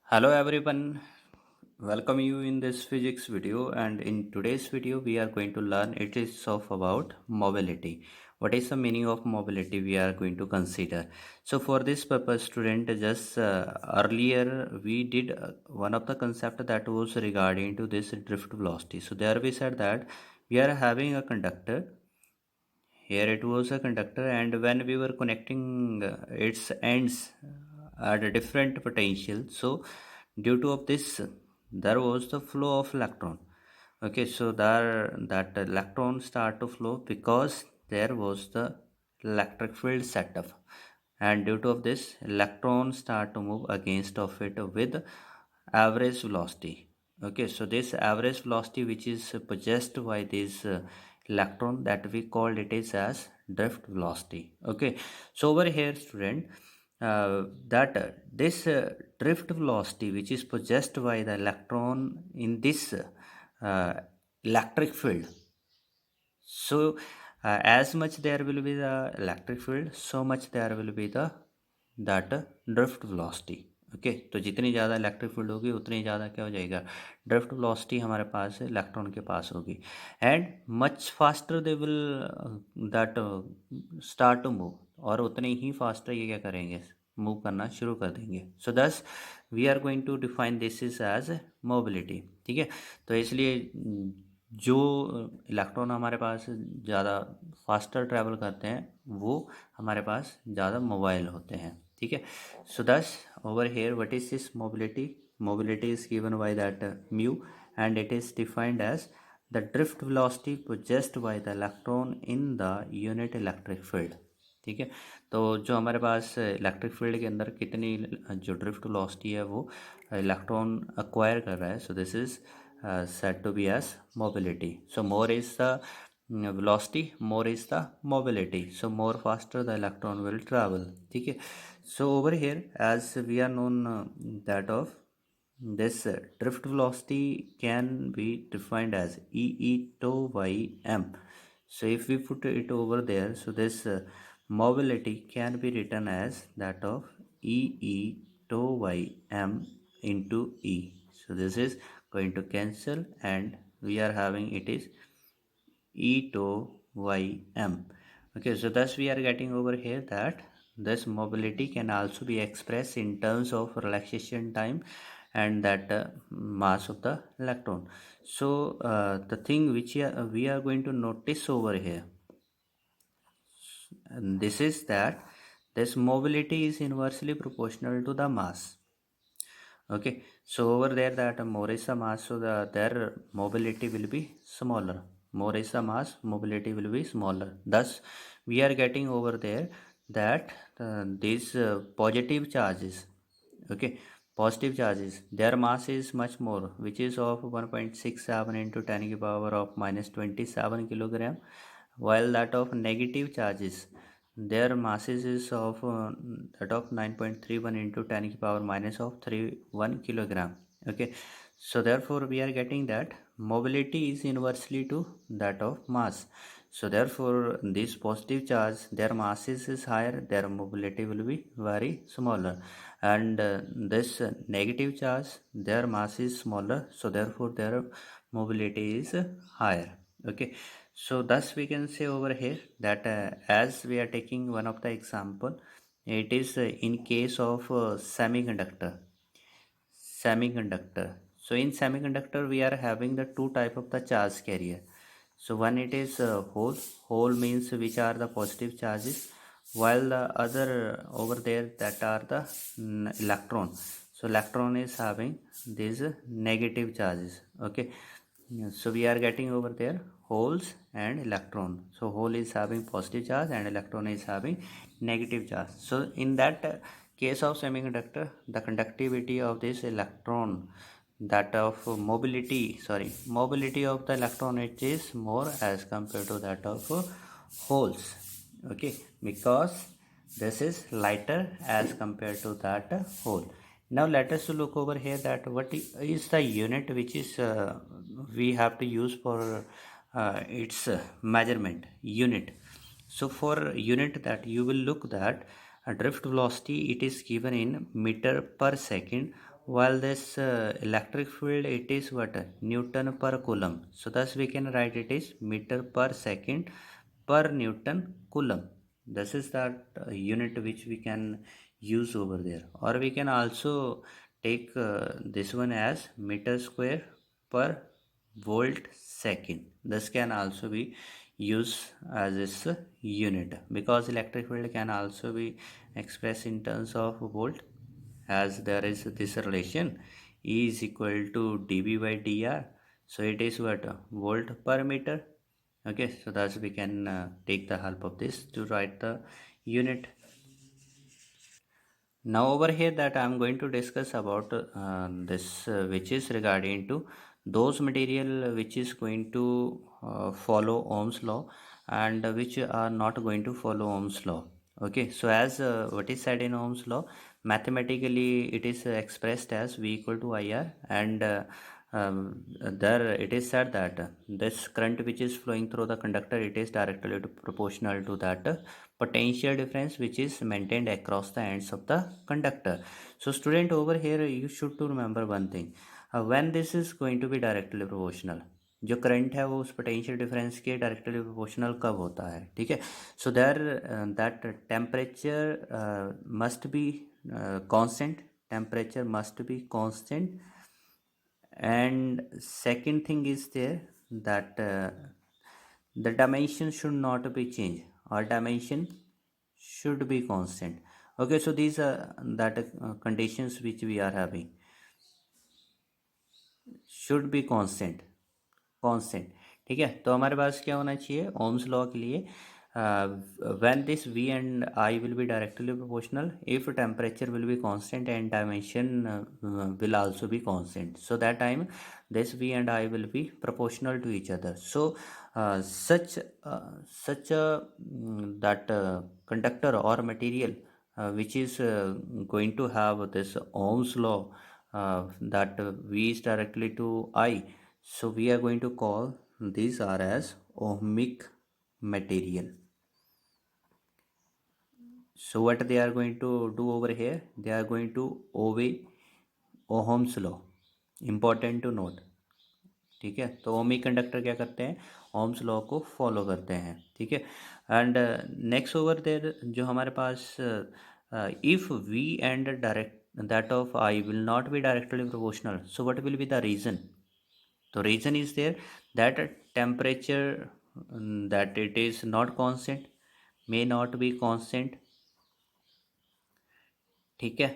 Hello everyone, welcome you in this physics video, and in today's video we are going to learn it is of about mobility. What is the meaning of mobility we are going to consider. So for this purpose student, just earlier we did one of the concept that was regarding to this drift velocity. So there we said that we are having a conductor. Here it was a conductor, and when we were connecting its ends at a different potential, so due to of this, there was the flow of electron. Okay, so there that electron start to flow because there was the electric field set up, and due to of this, electrons start to move against of it with average velocity. Okay, so this average velocity which is possessed by this electron, that we called it is as drift velocity. Okay, so over here student, that this drift velocity which is possessed by the electron in this uh, electric field. So as much there will be the electric field, so much there will be the that drift velocity. Okay, तो जितनी ज़्यादा electric field होगी उतनी ज़्यादा क्या हो जाएगा, drift velocity हमारे पास इलेक्ट्रॉन के पास होगी, and much faster they will that start to move, और उतने ही फास्टर ये क्या करेंगे, मूव करना शुरू कर देंगे. So thus we are going to define this is as mobility. ठीक है, तो इसलिए जो इलेक्ट्रॉन हमारे पास ज़्यादा फास्टर ट्रैवल करते हैं वो हमारे पास ज़्यादा मोबाइल होते हैं. ठीक है, so thus over here what is this mobility is given by that mu, and it is defined as the drift velocity possessed by the electron in the unit electric field. ठीक है, तो जो हमारे पास electric field के अंदर कितनी जो drift velocity है वो इलेक्ट्रॉन अक्वायर कर रहा है, so this is said to be as mobility. So more is the velocity, more is the mobility, so more faster the electron will travel. ठीक है, so over here as we are known that of this drift velocity can be defined as E tau by m. So if we put it over there, so this mobility can be written as that of E tau by m into E. So this is going to cancel, and we are having it is E tau y m. Okay, so thus we are getting over here that this mobility can also be expressed in terms of relaxation time and that mass of the electron. So the thing which we are going to notice over here, and this is that this mobility is inversely proportional to the mass. Okay, so over there that more is the mass, so their mobility will be smaller. More is the mass, mobility will be smaller. Thus we are getting over there that these positive charges, okay, positive charges, their mass is much more, which is of 1.67 into 10 to the power of minus 27 kilogram, while that of negative charges, their masses is of that of 9.31 into 10 to the power minus of 31 kilogram. Okay, so therefore we are getting that mobility is inversely to that of mass. So therefore this positive charge, their masses is higher, their mobility will be very smaller, and this negative charge, their mass is smaller, so therefore their mobility is higher. Okay, so thus we can say over here that as we are taking one of the example, it is in case of semiconductor. So in semiconductor we are having the two type of the charge carrier. So one it is hole means which are the positive charges, while the other over there that are the electron. So electron is having these negative charges. Okay, yeah, so we are getting over there holes and electron. So hole is having positive charge and electron is having negative charge. So in that case of semiconductor, the conductivity of this electron, that of mobility of the electron, it is more as compared to that of holes. Okay, because this is lighter as compared to that hole. Now let us look over here that what is the unit which is we have to use for its measurement unit. So for unit that you will look that a drift velocity, it is given in meter per second, while this electric field, it is what, Newton per coulomb. So thus we can write it is meter per second per Newton coulomb. This is that unit which we can use over there, or we can also take this one as meter square per volt second. This can also be used as its unit, because electric field can also be expressed in terms of volt, as there is this relation E is equal to dB by dr. So it is what, volt per meter. Okay, so thus we can take the help of this to write the unit. Now over here that I am going to discuss about this which is regarding to those material which is going to follow Ohm's law, and which are not going to follow Ohm's law. Okay, so as what is said in Ohm's law, mathematically it is expressed as V equal to IR, and there it is said that this current which is flowing through the conductor, it is directly proportional to that potential difference which is maintained across the ends of the conductor. So student, over here you should to remember one thing, when this is going to be directly proportional, जो current है वो उस potential difference के directly proportional कब होता है, ठीक है. So there that temperature must be constant, temperature must be constant, and second thing is there that the dimension should not be changed, or dimension should be constant. Okay, so these are that conditions which we are having, should be constant, constant. ठीक है, तो हमारे पास क्या होना चाहिए ohms law के लिए, when this V and I will be directly proportional if temperature will be constant and dimension will also be constant, so that time this v and I will be proportional to each other. So such a that conductor or material which is going to have this Ohm's law, that v is directly to I, so we are going to call these are as ohmic material. So what they are going to do over here, they are going to obey Ohm's law. Important to note. ठीक है, तो ohmic conductor क्या करते हैं, Ohm's law को follow करते हैं. ठीक है, एंड नेक्स्ट ओवर देर जो हमारे पास if we and direct that of I will not be directly proportional, so what will be the reason. The reason is there that temperature, that it is not constant, may not be constant. ठीक है,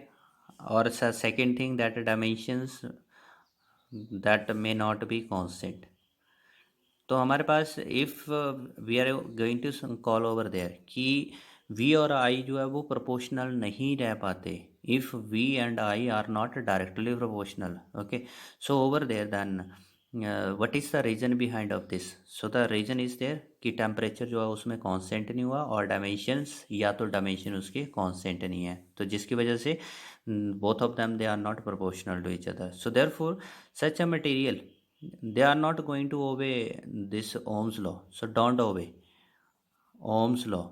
और second thing that dimensions that may not be constant. तो हमारे पास if we are going to call over there कि we और I जो है वो प्रोपोर्शनल नहीं रह पाते, if we and I are not directly proportional. Okay, so over there then what is the reason behind of this. So the reason is there कि temperature जो है उसमें कांस्टेंट नहीं हुआ, और डायमेंशंस या तो डायमेंशन उसके कांस्टेंट नहीं है, तो जिसकी वजह से both of them they are not proportional to each other. So therefore such a material, they are not going to obey this Ohm's law, so don't obey Ohm's law.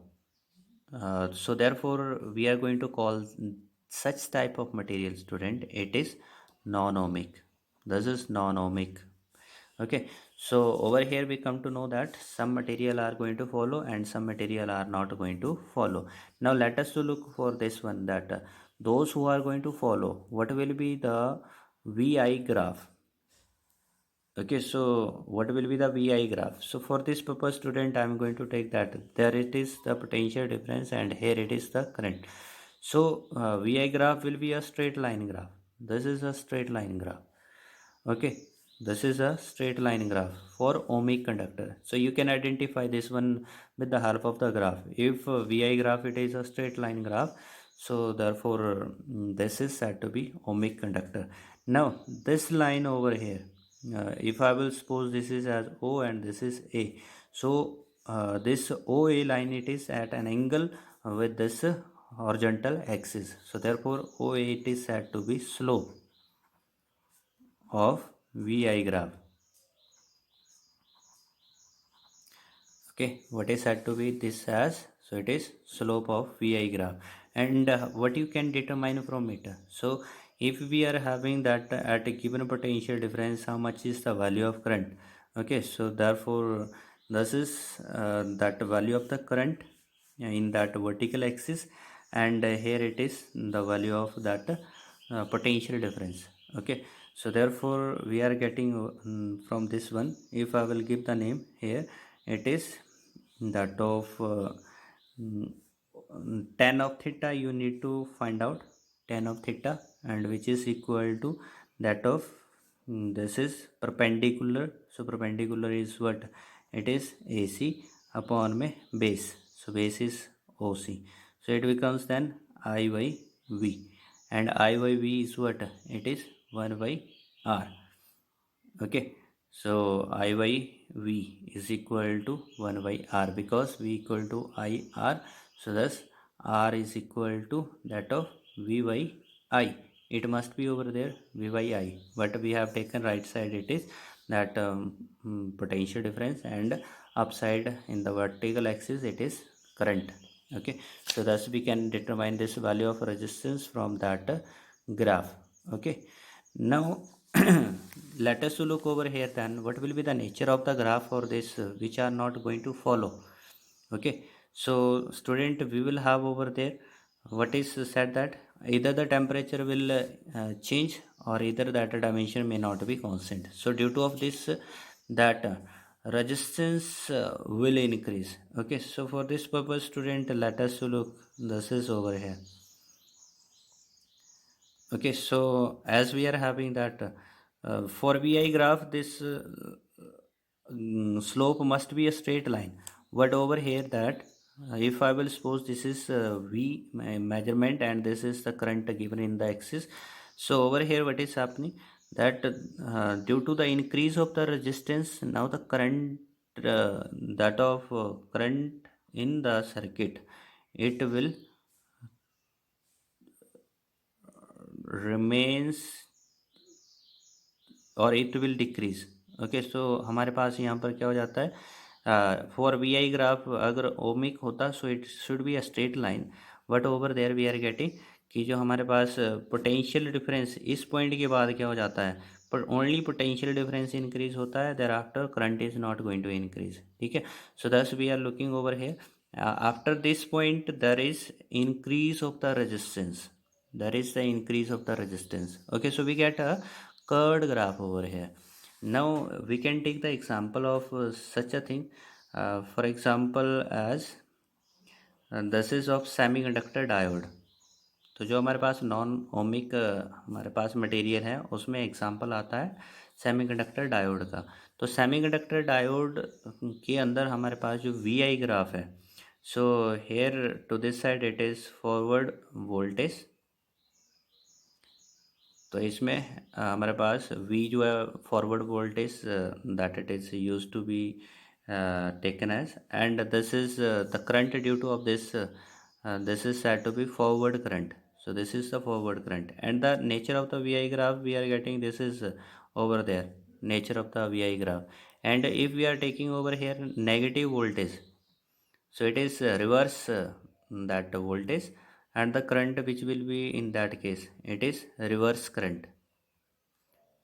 So therefore we are going to call such type of material, student, it is non-ohmic. This is non-ohmic. Okay, so over here we come to know that some material are going to follow and some material are not going to follow. Now let us to look for this one, that those who are going to follow, what will be the VI graph. Okay, so what will be the VI graph? So for this purpose, student, I am going to take that there it is the potential difference and here it is the current. So VI graph will be a straight line graph. This is a straight line graph. Okay, this is a straight line graph for ohmic conductor. So you can identify this one with the help of the graph. If VI graph, it is a straight line graph, so therefore this is said to be ohmic conductor. Now this line over here, if I will suppose this is as O and this is A, so this OA line, it is at an angle with this horizontal axis, so therefore OA, it is said to be slope of VI graph. Okay, what is said to be this as, so it is slope of VI graph. And what you can determine from it, so if we are having that at a given potential difference, how much is the value of current? Okay, so therefore this is that value of the current in that vertical axis, and here it is the value of that potential difference. Okay, so therefore we are getting from this one, if I will give the name here, it is that of mm, tan of theta. You need to find out tan of theta, and which is equal to that of this is perpendicular. So perpendicular is what? It is AC upon my base. So base is OC. So it becomes then I by V, and I by V is what? It is 1 by R. Okay, so I by V is equal to 1 by R, because V equal to IR. So thus R is equal to that of V by I. It must be over there V by I, but we have taken right side. It is that potential difference, and upside in the vertical axis it is current. Okay, so thus we can determine this value of resistance from that graph. Okay, now let us look over here then what will be the nature of the graph for this which are not going to follow. Okay, so student, we will have over there what is said that either the temperature will change, or either that dimension may not be constant. So due to of this that resistance will increase. Okay, so for this purpose, student, let us look this is over here. Okay, so as we are having that for VI graph, this slope must be a straight line. But over here that if I will suppose this is V measurement, and this is the current given in the axis. So over here what is happening, that due to the increase of the resistance, now the current that of current in the circuit, it will remains और it will decrease. Okay, so हमारे पास यहाँ पर क्या हो जाता है, for V I graph अगर ओमिक होता so it should be a straight line, but over there we are getting कि जो हमारे पास पोटेंशियल डिफरेंस इस पॉइंट के बाद क्या हो जाता है, पर ओनली पोटेंशियल डिफरेंस इंक्रीज होता है, thereafter current is not going to increase. ठीक है, so thus we are looking over here after this point there is increase of the resistance. There is the increase of the resistance. Okay, so we get a curved graph over here. Now we can take the example of such a thing, for example as this is of semiconductor diode. तो जो हमारे पास non ohmic हमारे पास material है, उसमें example आता है semiconductor diode का. तो सेमीकंडक्टर डायोड के अंदर हमारे पास जो वी आई ग्राफ है, so here to this side it is forward voltage. तो इसमें हमारे पास V जो है forward voltage that it is use to be taken as, and this is the current due to of this is said to be forward current. So this is the forward current, and the nature of the VI graph we are getting, this is over there, nature of the VI graph. And if we are taking over here negative voltage, so it is reverse that voltage, and the current which will be in that case, it is reverse current.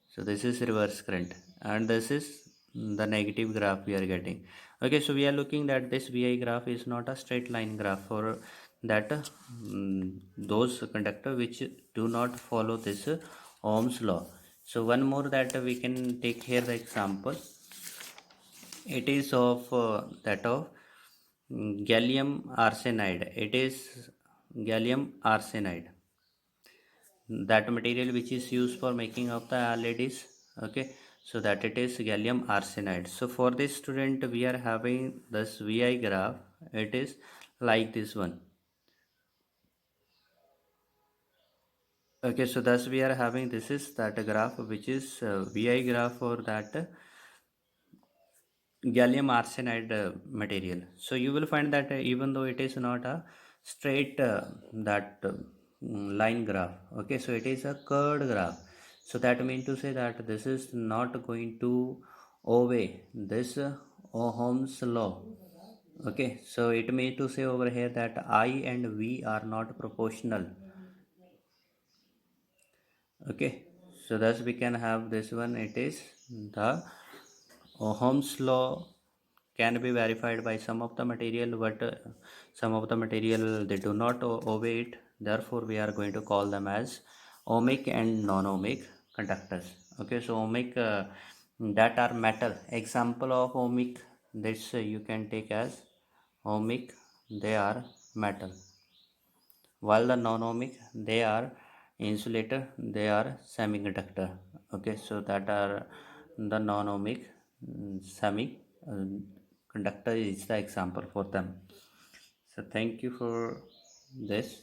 So this is reverse current, and this is the negative graph we are getting. Okay, so we are looking that this VI graph is not a straight line graph for that those conductor which do not follow this Ohm's law. So one more that we can take here the example, it is of that of gallium arsenide. It is gallium arsenide, that material which is used for making of the LEDs. Okay, so that it is gallium arsenide. So for this student, we are having this VI graph, it is like this one. Okay, so thus we are having, this is that graph which is VI graph for that gallium arsenide material. So you will find that even though it is not a straight that line graph, okay, so it is a curved graph. So that means to say that this is not going to obey this Ohm's law. Okay, so it means to say over here that I and V are not proportional. Okay, so thus we can have this one. It is the Ohm's law can be verified by some of the material, but some of the material they do not obey it. Therefore, we are going to call them as ohmic and non-ohmic conductors. Okay, so ohmic that are metal. Example of ohmic, this you can take as ohmic. They are metal, while the non-ohmic they are insulator, they are semiconductor. Okay, so that are the non-ohmic semi uh, conductor is the example for them. So thank you for this.